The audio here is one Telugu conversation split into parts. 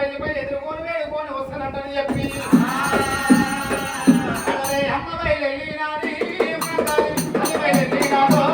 వెళ్ళిపోయి ఎదుర్కొని వేడుకొని వస్తానంటని చెప్పి అమ్మ వెళ్ళినాది వెళ్ళినాదో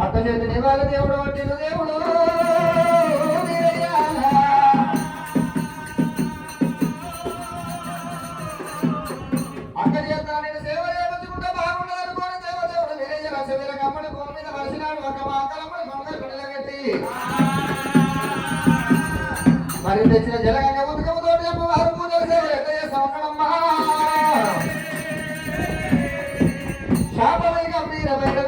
అక్క చేతి వాళ్ళ దేవుడు వడ్డీలు దేవుడు అక్క చేత నేను సేవ చేయబుచ్చుకుంటే బాగుండదు అనుకోని దేవదేవుడు వీరయ్య రసవీర కమ్మడి భూమి మీద వలసినాడు ఒక మాకలమ్మడి మంగళ పిల్లగట్టి మరి తెచ్చిన జలగంగ ఉదకముతోటి అమ్మవారు పూజలు సేవలు ఎట్లా చేస్తా ఉన్నాడమ్మా శాపమై గంభీరమైన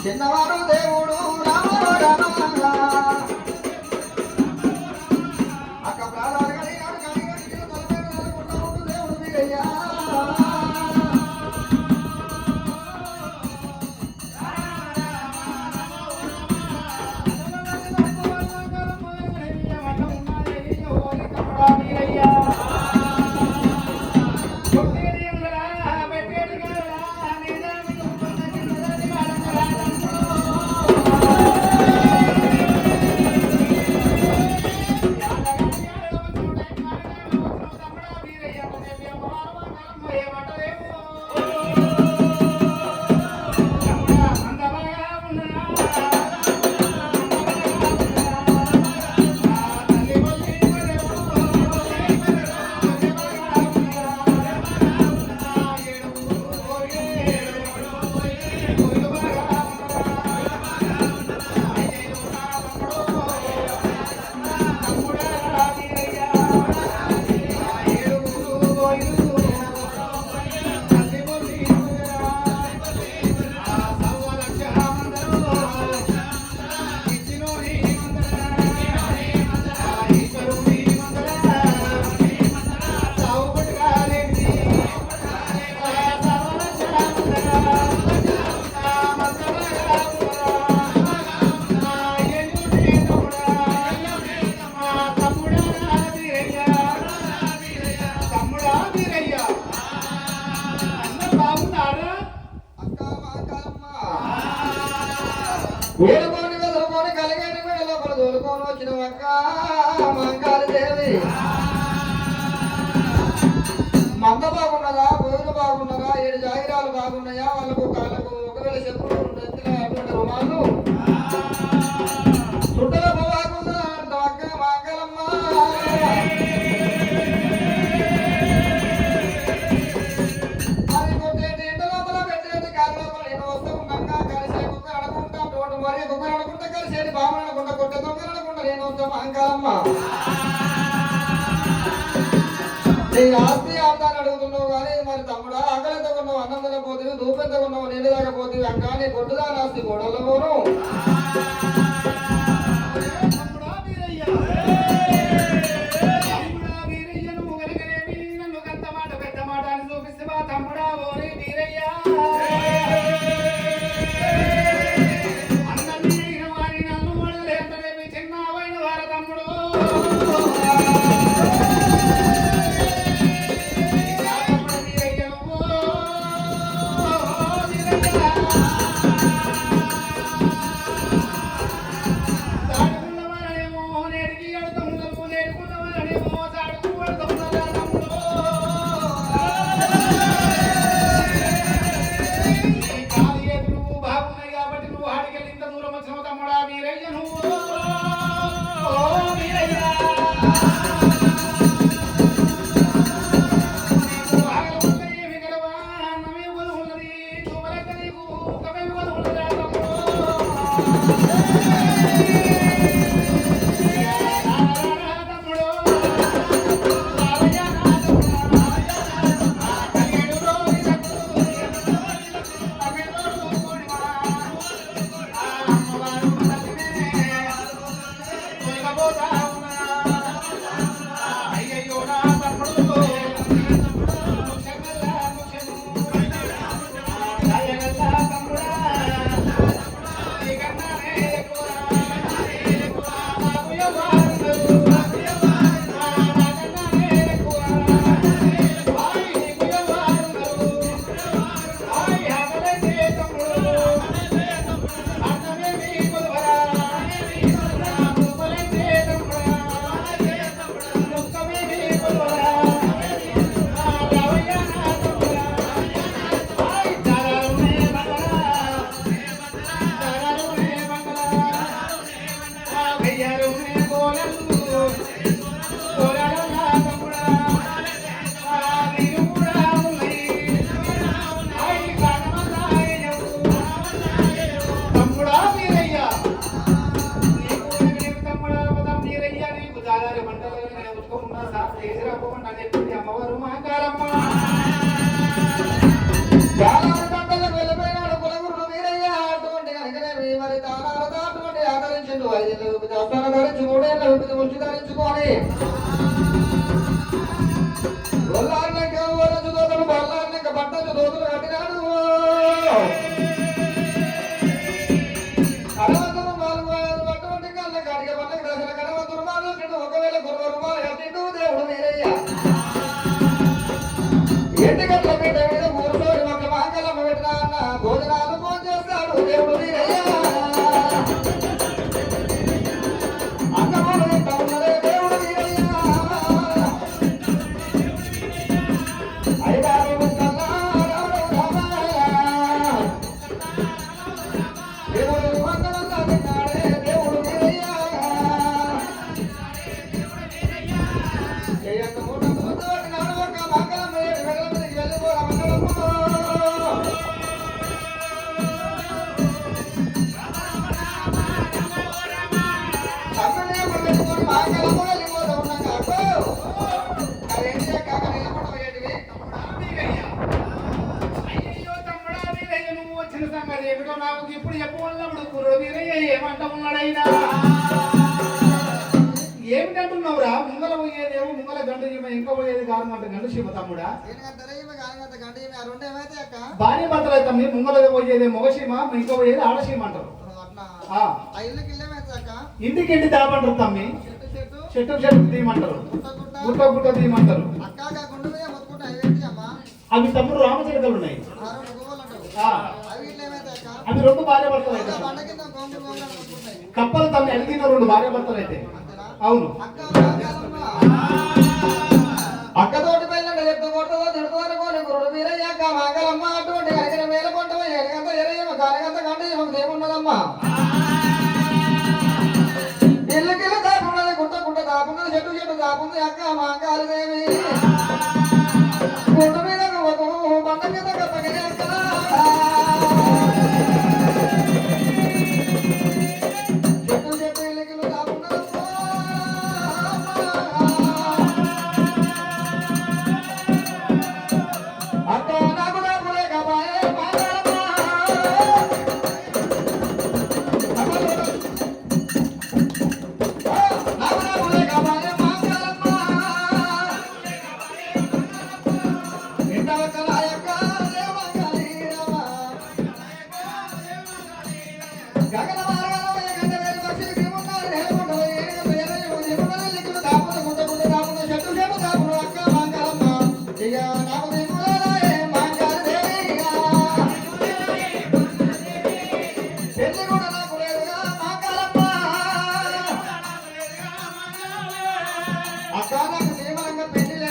చిన్నవాడు దేవుడు రాముడు రామ అక్క ప్రాణాలు కలిగాడు దేవుడు మీరయ్యా తోలుకొని వచ్చిన అక్క మంకాలి దేవి మంద బాగున్నదా బోరు బాగున్నదా 7 జాగిరాలు బాగున్నాయా వాళ్ళకు కాళ్ళకు ఒకవేళ చెప్పులు అటువంటి రుమాలు చుట్టల బాగుందా అంట అక్క మంగళమ్మ అది కొట్టేటి ఇంట లోపల పెట్టేటి కాళ్ళ లోపల నేను వస్తూ ఉన్నాక కలిసే కుక్కలు అనుకుంటా తోట మరి కుక్కలు అనుకుంటా కలిసేటి బాబు అనుకుంటా కొట్టే దొంగలు అనుకుంటా నేను వస్తా మంగళమ్మ నీ ఆస్తి ఆపుతాను అడుగుతున్నావు కానీ మరి తమ్ముడా ఆకలితో కొన్నావు అన్నందన పోతుంది దూపెంత కొన్నావు నీళ్ళు తాగపోతుంది అక్క నీ కొట్టుదా ఆస్తి గొడవలో పోను ధరించుకొని బల్లారిక బట్టలు దోతులు కట్టినాడు కడవంతులు అటువంటి కళ్ళ కడిగ పళ్ళకి దశల కడవంతులు మాలు ఒకవేళ గుర్ర రుమాలు కట్టిండు దేవుడు మీరయ్యా ఇంటి గట్ల పీట మీద కూర్చొని ఒక మాంగళమ్మ పెట్టినా అన్న భోజనాలు ఫోన్ చేస్తాడు దేవుడు మీరయ్యా ఇప్పుడు చెప్పవల్లప్పుడు ఏమంటా ఉన్నాడైనా ఏమిటంటున్నావురా ముంగల పోయేదేమో ముంగల గంట ఇంకా పోయేది కాదు అంటే గంట శివ తమ్ముడా భార్య భర్తలు అయితే ముంగల పోయేది మొగసీమ ఇంకా పోయేది ఆడసీమ అంటారు ఇంటికి ఇంటి దాపంటారు తమ్మి చెట్టు చెట్టు తీయమంటారు గుట్ట గుట్ట తీయమంటారు అవి తమ్ముడు రామచిలకలు ఉన్నాయి అవి రెండు భార్య భర్తలు అయితే బండ కింద గోంగూర గోంగూర అనుకుంటాయి. కప్పలు తమ్మి అడిగిన రెండు భార్య భర్తలు అయితే అంతేనా? అవును. అక్కతోటి పెళ్ళంటే చెప్తూ కొడుతుందో తిడుతుందని కోని గురుడు వీరయ్య అక్క మంగళమ్మ అటువంటి కలిగిన వేల కొంట ఎరగంత ఎరయ్యమ కానగంత కంట ఏమకు ఏమున్నదమ్మా ఇల్లుకిల్లు దాపున్నది గుట్ట గుట్ట దాపున్నది చెట్టు చెట్టు దాపుంది అక్క మంగాళదేవి గుట్టు మీద బండ మీద కప్పగే అక్క చెట్టు చెట్టు ఇల్లుకిల్లు దాపున్నదమ్మా అక్క నాకు దాపులే కబాయే మంగళమ్మ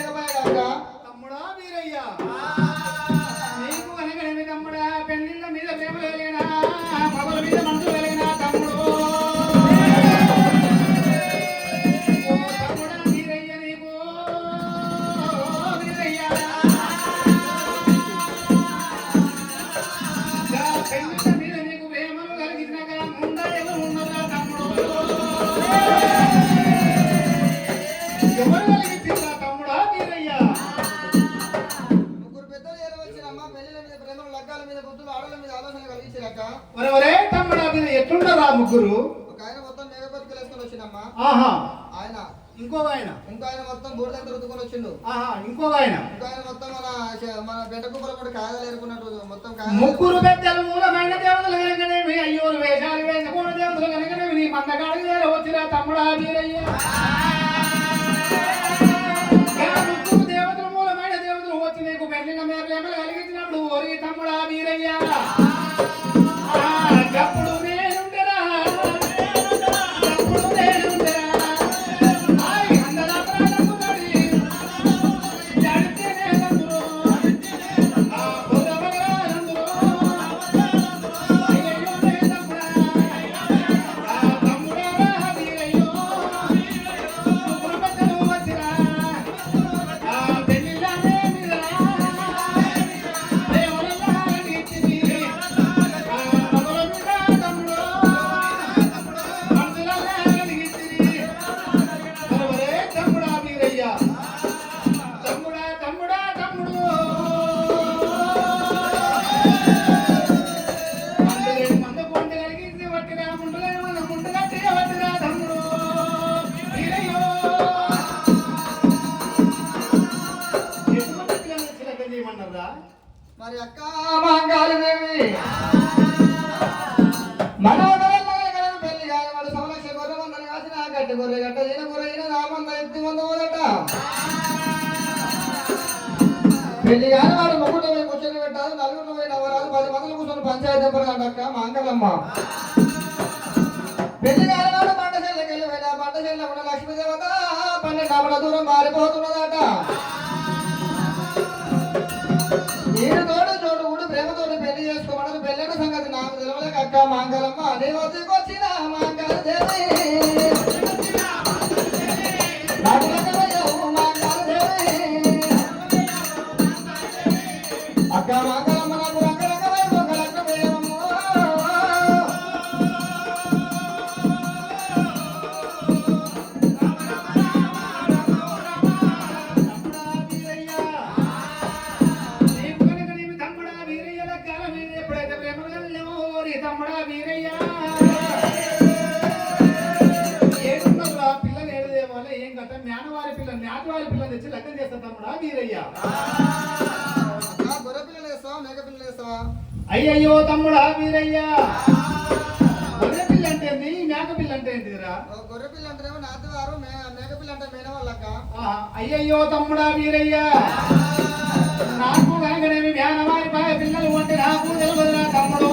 తమ్ముడా వీరయ్య నీకు అనగనేమి తమ్ముడా పెళ్లిళ్ళ మీద ప్రేమ కలిగినా మగల మీద మనసు కలిగినా తమ్ముడు తమ్ముడా వీరయ్య నీకు వీరయ్య పెళ్లిళ్ళ మీద నీకు ప్రేమలు కలిగినాక ముందా ఎవరు ఉన్నారా తమ్ముడు ఎవరు కలిగించిందా తమ్ముడా వీరయ్య ముగ్గురు పెద్దలు ఏదో వచ్చినమ్మా పెళ్లిల మీద ప్రేమలు లగ్గాల మీద బుద్ధులు ఆడల మీద ఆలోచన కలిగించాక ఒరే తమ్ముడా మీరు ఎట్లున్నారా ముగ్గురు ఒక ఆయన మొత్తం మేకపతికి వేసుకొని వచ్చినమ్మా ఆహా ఆయన ఇంకో ఆయన మొత్తం బూడిదంత రుద్దుకొని వచ్చిండు ఆహా ఇంకో ఆయన మొత్తం మన బెడ్డ కుప్పలు కూడా కాయలు ఏరుకున్నట్టు మొత్తం ముగ్గురు పెద్దలు మూలమైన దేవతలు కనుకనేవి అయ్యోలు వేషాలు వేసుకున్న దేవతలు కనుకనేవి నీ మందగాడికి వచ్చిరా తమ్ముడా వీరయ్య ముగ్గురు దేవతలు మూలమైన దేవతలు వచ్చి నీకు పెళ్లిన మీద ప్రేమలు కలిగించినప్పుడు ఓరి తమ్ముడా వీరయ్య అప్పుడు నేనుండరా అప్పుడు నేనుండరా మరి అక్క మంగాళదేవి మనోహరం పెళ్లి కాని వాడు సమలక్ష గొర్రె మందని కాసిన గట్టి గొర్రె గట్ట ఈయన గొర్రె ఈయన నామంద ఎత్తి మంద పోదట పెళ్లి కాని వాడు ముగ్గురు పోయి కూర్చొని పెట్టారు నలుగురు పోయి నవ్వరాదు 10 మందిని కూర్చొని పంచాయతీ చెప్పారట మంగళమ్మ పెళ్లి కాని వాడు బండచెల్లకి వెళ్ళి పోయినా బండచెల్ల ఉన్న లక్ష్మీదేవత 12 అమల దూరం మారిపోతున్నదట నేను తోడు చోటు కూడా ప్రేమతోటి పెళ్లి చేసుకోమన్నారు పెళ్ళైన సంగతి నాకు తెలవలేక అక్క మంగళమ్మ నీ వద్దకు వచ్చిన మంగళదేవి నాకు లెక్కవయ్యావు మంగళదేవి అక్క మంగళమ్మ నాకు రంగరంగమై ఒక లెక్కవేయమ్మో తమ్ముడా వీరయ్య ఏడున్నరా పిల్లలు ఏడుదేవాల ఏం కట్ట మేనవారి పిల్లలు తెచ్చి లగ్నం చేస్తా తమ్ముడా వీరయ్య గొర్రె పిల్లలు వేస్తావా మేక పిల్లలు వేస్తావా అయ్యయ్యో తమ్ముడా వీరయ్య గొర్రె పిల్ల అంటే ఏంది మేక పిల్ల అంటే ఏంటిదిరా గొర్రె పిల్ల అంటేనేమో నాతివారు మేక పిల్ల అంటే మేనవాళ్ళక్క అయ్యయ్యో తమ్ముడా వీరయ్య నాకు కనుకనేమి మేనవారి పిల్లలు అంటే నాకు తెలియదురా తమ్ముడు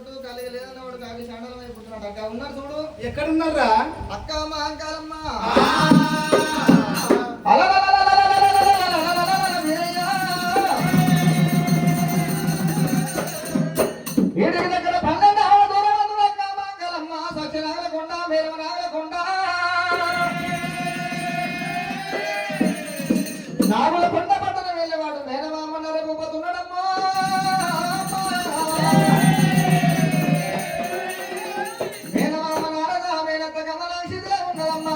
లేనట్టు కలిగి లేదన్నవాడు కాకి శాండలం అయిపోతున్నాడు అక్క ఉన్నారు చూడు ఎక్కడున్నారా అక్క మహంకాలమ్మ వీడికి దగ్గర 12 దూరం అక్క మహంకాలమ్మ సత్యనాగలకొండ మేరమనాగలకొండ నాగుల కొండ పట్టణం వెళ్ళేవాడు మేనమామ నరభూపతున్నాడమ్మా మేనమామ నారద మేనత్త కమలాక్షిదిలే ఉన్నదమ్మా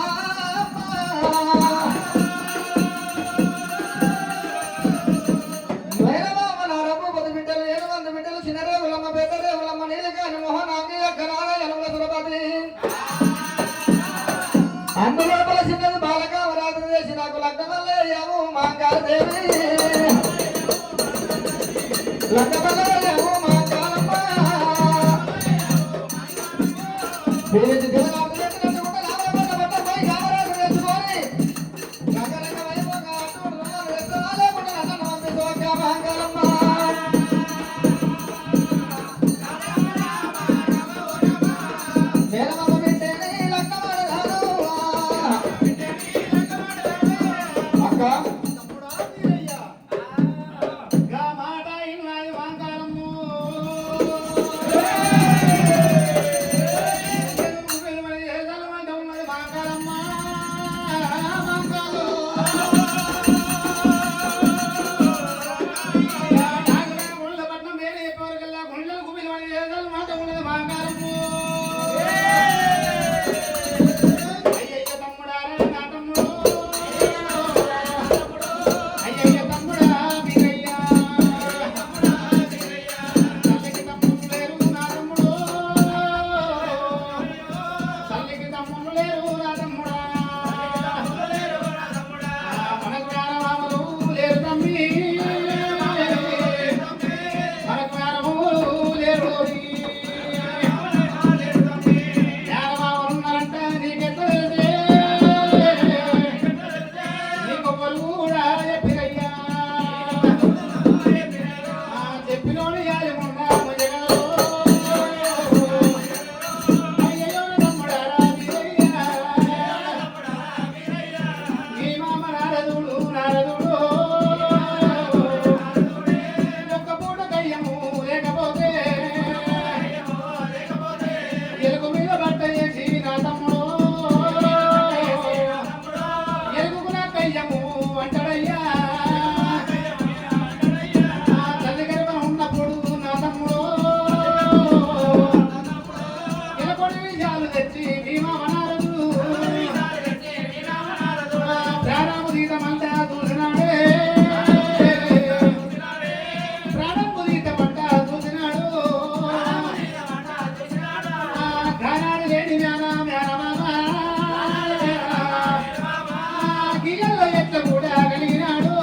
మేనమామ నరభూపతి బిడ్డలు 7 మంది బిడ్డలు చిన్నరేవులమ్మ పెద్దరేవులమ్మ నీలకాని మోహనాంగి అక్కనాద యనముల సురపతి అందులోపల చిన్నది బాలకామరాత్రి చేసి నాకు లగ్నమల్లయ్యాము మాంకాలదేవి లగ్నమల్లయ్యాము మాంకాలమ్మ పేరు దేవరాత్రి చేసినట్టుకుంటే రామరమ్మ బట్ట పోయి కామరాత్రి చేసుకొని రంగరంగ వైభవంగా అటువంటి రుణాలు వేస్తున్నా లేకుంటే నన్ను పంపిస్తూ అక్క మాంకాలమ్మ మేనమామ బిడ్డని లగ్నమాడదాను అక్క గా మాట ఇన్నాయి వాంకాలమ్ము ఉన్నది వాంకాలమ్మ వాంకాలు పట్నం వేరే చెప్పేవరకల్లా గుండెలు గుబిలు పడి చేసాలు మాట ఉన్నది వాంకాలమ్ము అయ్యయ్య తమ్ముడారా నా తమ్ముడు అయ్యయ్య తమ్ముడా వీరయ్యా తల్లికి తమ్ముడు లేరు నా తమ్ముడు తల్లికి తమ్ముడు లేరు నా తమ్ముడా మనకు మేనమామలు లేరు తమ్మి మనకు మేనమామలు లేరు మేనమామలు ఉన్నారంట నీకెట్లా నీకు పొరుగు కూడా చెప్పిరయ్యా చెప్పినోడు యాజమున్నా జగలో అయ్యయ్యో తమ్ముడారా వీరయ్యా నీ మామ నారదుడు నారదుడు ఒక్క పూట కయ్యము లేకపోతే ఎలుగు మీద బట్ట చేసి నా తమ్ముడు ఎలుగున కయ్యము అంటాడయ్యా తల్లి గర్భం ఉన్నప్పుడు నా తమ్ముడు ఎలకొడి విజయాలు తెచ్చి భీమా నారదుడు ప్రాణము దీతమంతా చూసినాడే ప్రాణము దీతమంట చూసినాడు గానాడు లేని మేనమామ గిగల్లో ఎట్ల కూడా కలిగినాడు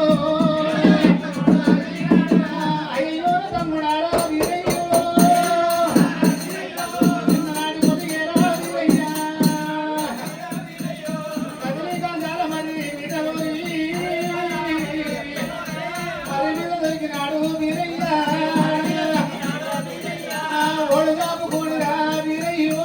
అయ్యో తమ్ముడారా వీరయ్యో చిన్ననాటి కొద్దిగేరా వీరయ్యా కదిలి గంధాల మరి విడలోని మరి మీద దొరికినాడు వీరయ్యా ఓడుగాపు కోడిరా వీరయ్యో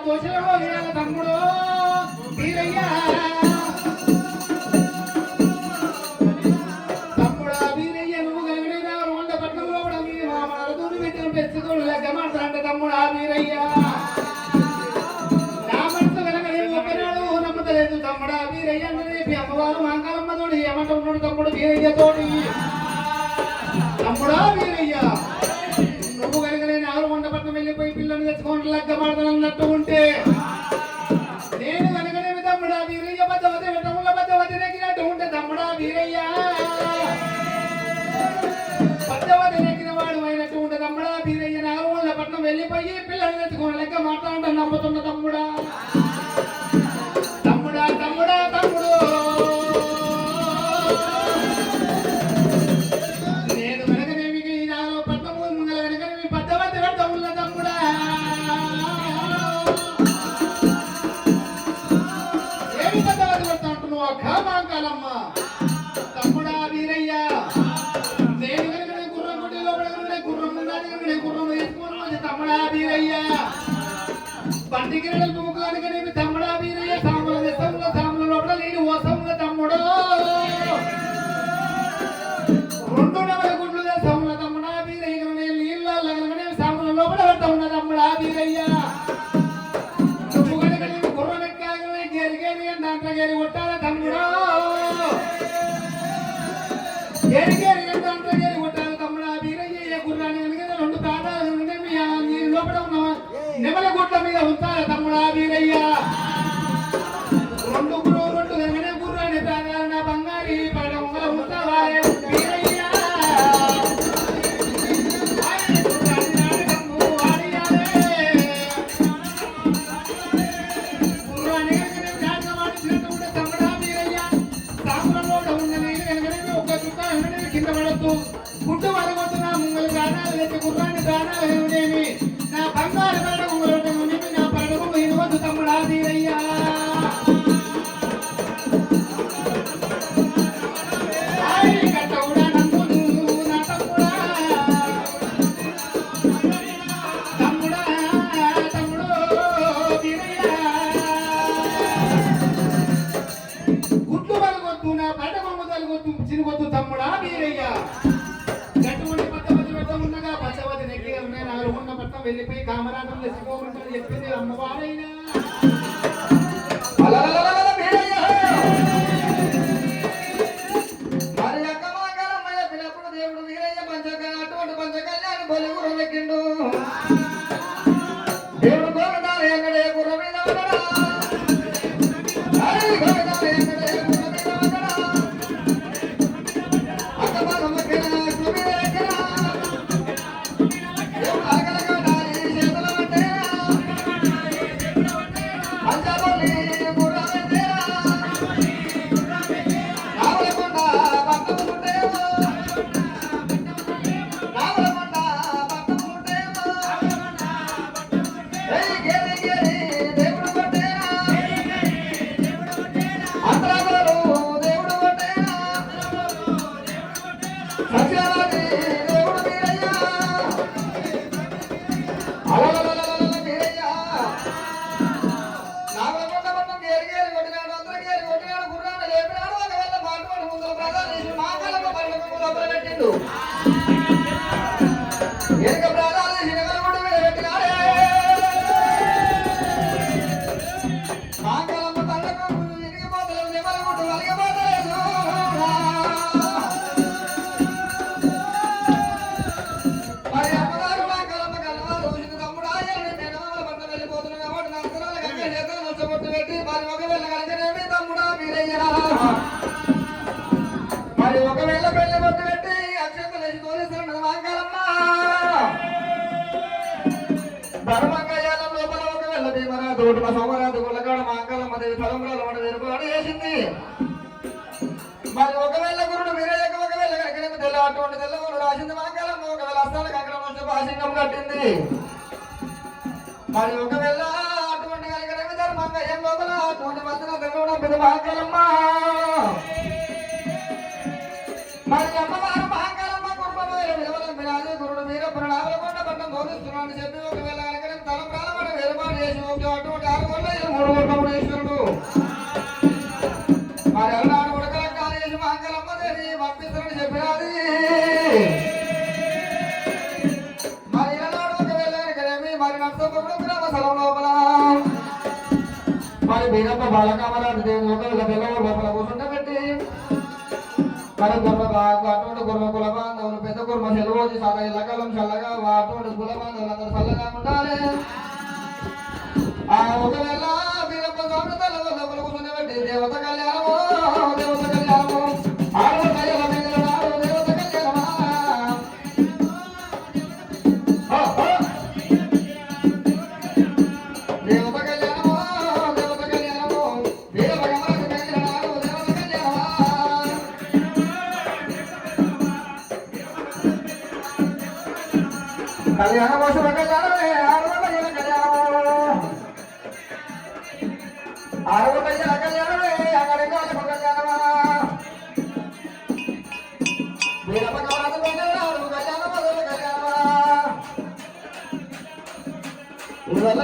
దోషలో వేయాల తమ్ముడు వీరయ్యా తమ్ముడా వీరయ్య నువ్వు కలిగిన వంద పట్టణంలో కూడా మీరు మా మనదూరు పెట్టిన పెంచుతోడు లెక్క మాట్లాడంట తమ్ముడా వీరయ్యా నా మనసు కనుక నేను ఒకనాడు నమ్మతలేదు తమ్ముడా వీరయ్య రేపు అమ్మవారు మాంకాలమ్మ తోడు ఏమంటున్నాడు తమ్ముడు వీరయ్య తోడి తమ్ముడా వీరయ్య నువ్వు కనుక నేను ఆరుకొండపట్నం వెళ్ళిపోయి పిల్లల్ని తెచ్చుకోండి లెక్క మాడతానన్నట్టు ఉంటే నేను కనుకనేమి తమ్ముడా వీరయ్య బద్దవతి వెటముల బద్దవతి నెగ్గినట్టు ఉంటే తమ్ముడా వీరయ్య బద్దవతి నెగ్గిన వాడు అయినట్టు ఉంటే తమ్ముడా వీరయ్య ఆరుకొండపట్నం వెళ్ళిపోయి పిల్లల్ని తెచ్చుకోండి లెక్క మాట్లాడంటే నమ్ముతున్న తమ్ముడా తమ్ముడా తమ్ముడా తమ్ముడు నేను వెనకనేమి ఈ నాలుగు పట్నము ముంగల వెనకనేమి బద్దవతి వెటముల తమ్ముడా ఏమి బద్దవతి వెళ్తా అంటున్నావు అక్క మాంకాలమ్మ తమ్ముడా వీరయ్య నేను వెనకనే గుర్రం కొట్టి లోపల గుర్రం ఉన్నది గుర్రం వేసుకున్నాను తమ్ముడా వీరయ్య బండికి ముక్కు కనుకనేమి తమ్ముడా వీరయ్య సాముల దేశంలో సాముల లోపల లేని ఓసముల తమ్ముడు రెండు నెమలి గుడ్లు దేశంలో తమ్ముడా వీరయ్య నీళ్ళ కనుకనే సాముల లోపల పడ్డ ఉన్న తమ్ముడా వీరయ్య నువ్వు కనుకనేమి గుర్రం ఎక్కాలనే గేరిగేరి దాంట్లో గేరి కొట్టాల తమ్ముడా గేరిగేరి దాంట్లో గేరి కొట్టాలి తమ్ముడా వీరయ్య గుర్రాన్ని కనుక రెండు ప్రాణాలు కనుకనేమి నీ లోపల ఉన్న నెమల గుడ్ల మీద ఉంటారా తమ్ముడా వీరయ్య రెండు కనుకనే గుర్రాన్ని ప్రాణాలు నా బంగారి పడ ఉంటావా వీరయ్య గుర్రాన్ని కనుకనే జాగ్రత్త మాట్లాడుతూ ఉంటే తమ్ముడా వీరయ్య సాములలో ఉన్న నీళ్ళు కనుకనే ఒక్క చుక్క కనుకనే కింద పడద్దు గుడ్డు వరగొద్దు నా ముంగలు ప్రాణాలు లేక గుర్రాన్ని ప్రాణాలు కనుకనేమి నా బంగారు పడగ నా పడగ ఇవ్వద్దు తమ్ముడా వీరయ్య కట్టవుడా నమ్ముడు నా తమ్ముడా తమ్ముడా తమ్ముడు వీరయ్య గుడ్లు వరగొద్దు నా పడగ తలగొద్దు చిరుగొద్దు తమ్ముడా వీరయ్య గట్టుకుంటే పచ్చవతి పెద్ద ఉండగా పచ్చవతి నెగ్గి ఉన్నాయి నాలుగున్న పట్టం వెళ్ళిపోయి కామరాజం తెచ్చిపోమంటారు చెప్పింది అమ్మవారైనా మరి అక్క మాకాలమ్మయ్య పిల్లప్పుడు దేవుడు వీరయ్య అటువంటి పంచకళ్యాణి బలి గుర్రం ఎక్కిండు దేవుడు గోగదాలు ఎక్కడే గుర్రం మీద ఉండడా గోగదాలు ఎక్కడే గుర్రం మీద ఉండడా అక్క మాలమ్మకిన గుర్రం మీద ఎక్కడా దేవుడు అలగలగడాలి చేతుల పట్టేరా పంచబలి గుర్రం ఎత్తేరా నావలకొండ పట్టము పుట్టేమో నావలకొండ పట్టము పుట్టేమో గేరి గేరి దేవుడు కొట్టేరా అంతరాగోలు దేవుడు కొట్టేరా సత్యవాది దేవుడు వీరయ్య అలలలలలల వీరయ్య నావలకొండ పట్టం గేరి గేరి కొట్టినాడు అందరూ గేరి కొట్టినాడు గుర్రాన్ని లేపినాడు ఒకవేళ మాట్లాడు ముందు ప్రధాన మాకాలమ్మ పల్లెకు లోపల పెట్టిండు ఎనక ప్రాణాలు సినగల గుడ్డ మీద పెట్టినాడే మాకాలమ్మ పల్లెకు ఇరిగిపోతలేదు నెమల గుడ్డు వలిగిపోతలేదు మరి అమ్మగారు మాకాలమ్మ కలవారు ఇది తమ్ముడా నేను పట్ల వెళ్ళిపోతున్నా కాబట్టి నా అంతరాల గంగ చేతులు నచ్చబొట్టు పెట్టి మరి ఒకవేళ కలిగినేమి తమ్ముడా వీరయ్య మరి ఒకవేళ పెళ్లి బొట్టు పెట్టి అక్షంతలు వేసి తోలిస్తున్నది మాంకాలమ్మ ధర్మకయ్యాల లోపల ఒకవేళ భీమరా తోటి మా సోమరాజు గుళ్ళకాడ మాంకాలమ్మ దేవి తలంబరాలు మన వెనుకడు వేసింది మరి ఒకవేళ గురుడు వీరయ్యకు ఒకవేళ కనుక తెల్ల అటువంటి తెల్లవారు రాసింది మాంకాలమ్మ ఒకవేళ అస్తాల కంకణం వచ్చి భాషింగం కట్టింది మరి ఒకవేళ అటువంటి కనుక ధర్మంగా ఏం లోపల అటువంటి మధ్యన తెల్లవడం పెద్ద మాంకాలమ్మ మరి అమ్మవారు మహాకాలమ్మ కుటుంబం విలువలం గురుడు వీర పురణావలకొండ పట్టం గౌరవిస్తున్నాను చెప్పి ఒకవేళ కనుక తల ప్రాణం ఏర్పాటు చేసి నూట 6 వల్ల 3 ఊర్లో ఈశ్వరుడు మరి అన్నాడు ఉడకల కాలేజీ మంగళమ్మ దేవి పంపిస్తారని చెప్పినది మరి అన్నాడు ఒకవేళ కనుకనేమి మరి నర్సపురం గ్రామ స్థలం లోపల మరి బీరప్ప బాలకామరాజు దేవుని ఒకవేళ పిల్లవాడు లోపల కూర్చుండబెట్టి మరి గుర్ర అటువంటి గుర్ర కుల బాంధవులు పెద్ద కుర్మ సెలవుది చాలా ఇళ్ళకాలం చల్లగా అటువంటి కుల బాంధవులు అందరూ చల్లగా ఉండాలి ఆ ఒకవేళ బీరప్ప స్వామి తల లోపల కూర్చుండబెట్టి దేవత కళ్యాణము దేవత కళ్యాణము ఆరో కళ్యాణ మిగిలినాడు దేవత కళ్యాణమా దేవత కళ్యాణము దేవత కళ్యాణము బీరప్ప గమరాజు మిగిలినాడు దేవత కళ్యాణమా కళ్యాణము శుభ కళ్యాణమే ఆడవాళ్ళ కళ్యాణము ఆడవాళ్ళ కళ్యాణమే అక్కడికి వాళ్ళకు కళ్యాణమా వీరప్ప గమరాజు మిగిలినాడు కళ్యాణం మొదలు కళ్యాణమా ఇవల్ల